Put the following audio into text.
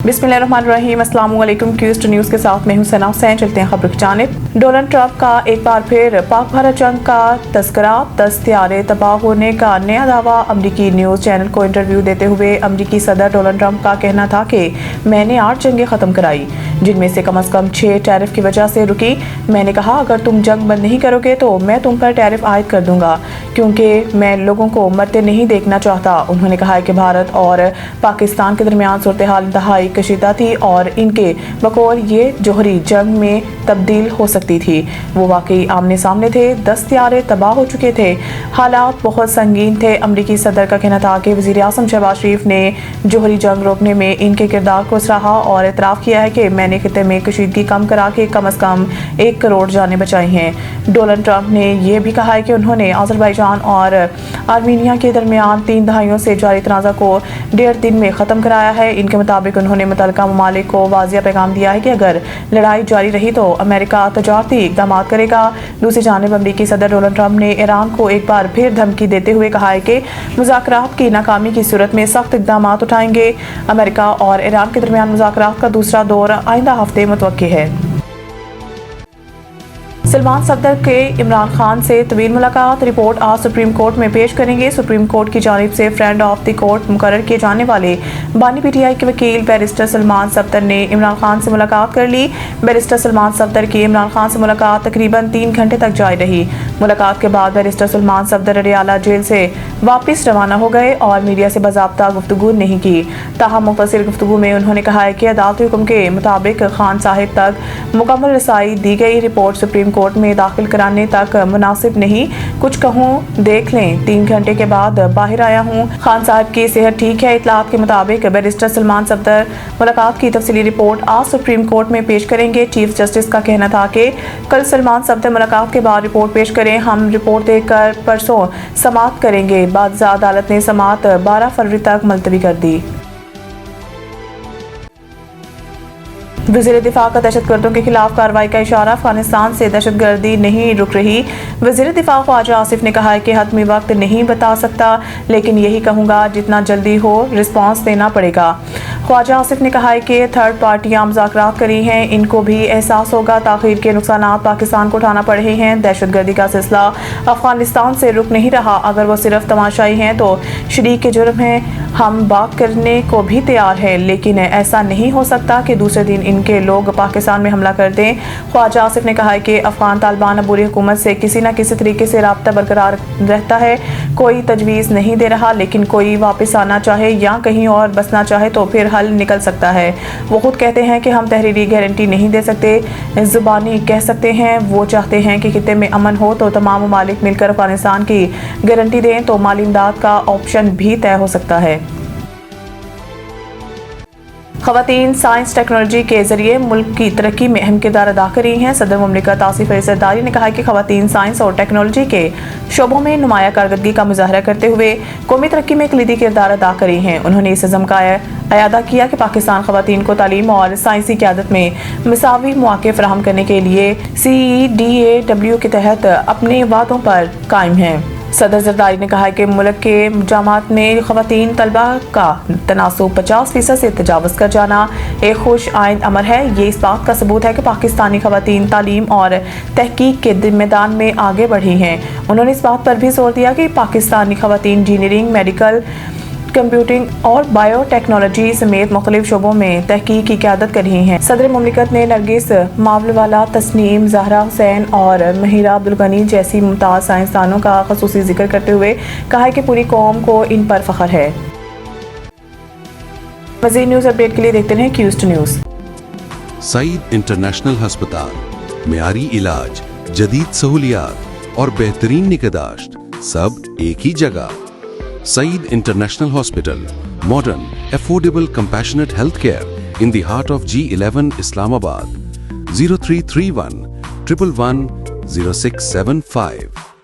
बिस्मिल्लाहिर्रहमानिर्रहीम, अस्सलामुअलैकुम। Cues to news के साथ मैं हूं सना हुसैन। चलते हैं खबर की जानिब। डोनाल्ड ट्रंप का एक बार फिर पाक भारत जंग का तस्करा, 10 हथियारें तबाह होने का नया दावा। अमरीकी न्यूज़ चैनल को इंटरव्यू देते हुए अमरीकी सदर डोनाल्ड ट्रंप का कहना था कि मैंने 8 जंगें ख़त्म कराई, जिनमें से कम 6 टैरिफ की वजह से रुकी। मैंने कहा अगर तुम जंग बंद नहीं करोगे तो मैं तुम पर टैरिफ आयद कर दूंगा, क्योंकि मैं लोगों को मरते नहीं देखना चाहता। उन्होंने कहा कि भारत और पाकिस्तान के दरमियान सूरत हाल इंतहाई कशीदा थी और इनके बकौल ये जोहरी जंग में तब्दील हो सकती थी। वो वाकई आमने सामने थे, 10 हथियारे तबाह हो चुके थे, हालात बहुत संगीन थे। अमरीकी सदर का कहना था कि वज़ीर आज़म शहबाज शरीफ ने जोहरी जंग रोकने में इनके किरदार को सराहा और एतराफ़ किया है कि मैंने खित्ते में कशीदगी कम करा के कम से कम 1 करोड़ जानें बचाई हैं। डोनाल्ड ट्रंप ने यह भी कहा है कि उन्होंने अज़रबैजान और आर्मीनिया के दरमियान 3 दहाइयों से जारी तनाज़ा को 1.5 दिन में ख़त्म कराया है। इनके मुताबिक उन्होंने मुतल्लिका ममालिक को वाज़िया पैगाम दिया है कि अगर लड़ाई जारी रही तो अमेरिका तजारती इक़दाम करेगा। दूसरी जानिब अमरीकी सदर डोनाल्ड ट्रंप ने ईरान को एक बार फिर धमकी देते हुए कहा है कि मुज़ाकरात की नाकामी की सूरत में सख्त इक़दाम उठाएंगे। अमेरिका और ईरान के दरमियान मुज़ाकरात का दूसरा दौर आइंदा हफ्ते मुतवक्की है। सलमान सफदर के इमरान खान से तवील मुलाकात, रिपोर्ट आज सुप्रीम कोर्ट में पेश करेंगे। सुप्रीम कोर्ट की जानिब से फ्रेंड ऑफ द कोर्ट मुकर्रर किए जाने वाले बानी पीटीआई के वकील बैरिस्टर सलमान सफदर ने इमरान खान से मुलाकात कर ली। बैरिस्टर सलमान सफदर की इमरान खान से मुलाकात तकरीबन 3 घंटे तक जारी रही। मुलाकात के बाद बैरिस्टर सलमान सफदर अडियाला जेल से वापस रवाना हो गए और मीडिया से बाज़ाब्ता गुफ्तगू नहीं की। ताहम मुख्तसर गुफ्तगू में उन्होंने कहा है कि अदालती हुक्म के मुताबिक खान साहिब तक मुकम्मल रसाई दी गई। रिपोर्ट सुप्रीम कोर्ट में दाखिल कराने तक मुनासिब नहीं, कुछ कहूँ देख लें, 3 घंटे के बाद बाहर आया हूँ। खान साहब की सेहत ठीक है। इतलात के मुताबिक बैरिस्टर सलमान सफदर मुलाकात की तफसीली रिपोर्ट आज सुप्रीम कोर्ट में पेश करेंगे। चीफ जस्टिस का कहना था कि कल सलमान सफदर मुलाकात के बाद रिपोर्ट पेश करें, हम रिपोर्ट देखकर परसों समाअत करेंगे। बाद अदालत ने समाअत 12 फरवरी तक मुलतवी कर दी। वज़ीर दिफा का दहशतगर्दों के खिलाफ कार्रवाई का इशारा, अफगानिस्तान से दहशतगर्दी नहीं रुक रही। वज़ीर दिफा ख्वाजा आसिफ ने कहा है कि हतमी वक्त नहीं बता सकता, लेकिन यही कहूँगा जितना जल्दी हो रिस्पांस देना पड़ेगा। ख्वाजा आसिफ ने कहा है कि थर्ड पार्टियाँ मुज़ाकरात करी हैं, इनको भी एहसास होगा ताख़ीर के नुकसानात पाकिस्तान को उठाना पड़ रहे हैं। दहशतगर्दी का सिलसिला अफगानिस्तान से रुक नहीं रहा, अगर वो सिर्फ तमाशाई हैं तो शरीक के जुर्म हैं। हम बात करने को भी तैयार हैं, लेकिन ऐसा नहीं हो सकता कि दूसरे दिन इनके लोग पाकिस्तान में हमला कर दें। ख्वाजा आसिफ ने कहा है कि अफगान तालिबान अबूरी हुकूमत से किसी न किसी तरीके से राब्ता बरकरार रहता है, कोई तजवीज़ नहीं दे रहा, लेकिन कोई वापस आना चाहे या कहीं और बसना चाहे तो फिर हल निकल सकता है। वो खुद कहते हैं कि हम तहरीरी गारंटी नहीं दे सकते, ज़ुबानी कह सकते हैं। वो चाहते हैं कि खित्ते में अमन हो तो तमाम ममालिक मिलकर अफगानिस्तान की गारंटी दें तो माली इमदाद का ऑप्शन भी तय हो सकता है। ख़वातीन साइंस टेक्नोलॉजी के जरिए मुल्क की तरक्की में अहम किरदार अदा कर रही हैं। सदर मुमलिकत आसिफ अली ज़रदारी ने कहा कि ख़वातीन साइंस और टेक्नोलॉजी के शोबों में नुमाया कारकर्दगी का मुजाहरा करते हुए कौमी तरक्की में कलीदी किरदार अदा कर रही हैं। उन्होंने इस अज़्म का अयादा किया कि पाकिस्तान ख़वातीन को तालीम और साइंसी क़यादत में मसावी मौक़े फ़राहम करने के लिए CEDAW के तहत अपने वादों पर कायम है। सदर ज़रदारी ने कहा कि मुल्क के जामात में ख़वातीन तलबा का तनासुब 50% से तजावज़ कर जाना एक खुश आइंद अमर है। ये इस बात का सबूत है कि पाकिस्तानी ख़वातीन तालीम और तहकीक के मैदान में आगे बढ़ी हैं। उन्होंने इस बात पर भी जोर दिया कि पाकिस्तानी ख़वातीन इंजीनियरिंग, मेडिकल, कंप्यूटिंग और बायोटेक्नोलॉजी समेत मुख्तलिफ शोबों में तहकीक की क़यादत कर रही हैं। सदर मुमलिकत ने नरगिस मावलवाला, तस्नीम, ज़हरा हुसैन और महिरा अब्दुल गनी जैसी मुमताज़ साइंसदानों का ख़ुसूसी जिक्र करते हुए कहा है कि पूरी कौम को इन पर फ़ख्र है। मज़ीद न्यूज़ अपडेट के लिए देखते रहें cues to news. Saeed international हस्पताल, मेयारी इलाज, जदीद सहूलियात और बेहतरीन निगहदाश्त सब एक ही जगह। Saeed International Hospital, modern, affordable, compassionate healthcare in the heart of G11 Islamabad. 0331 111 0675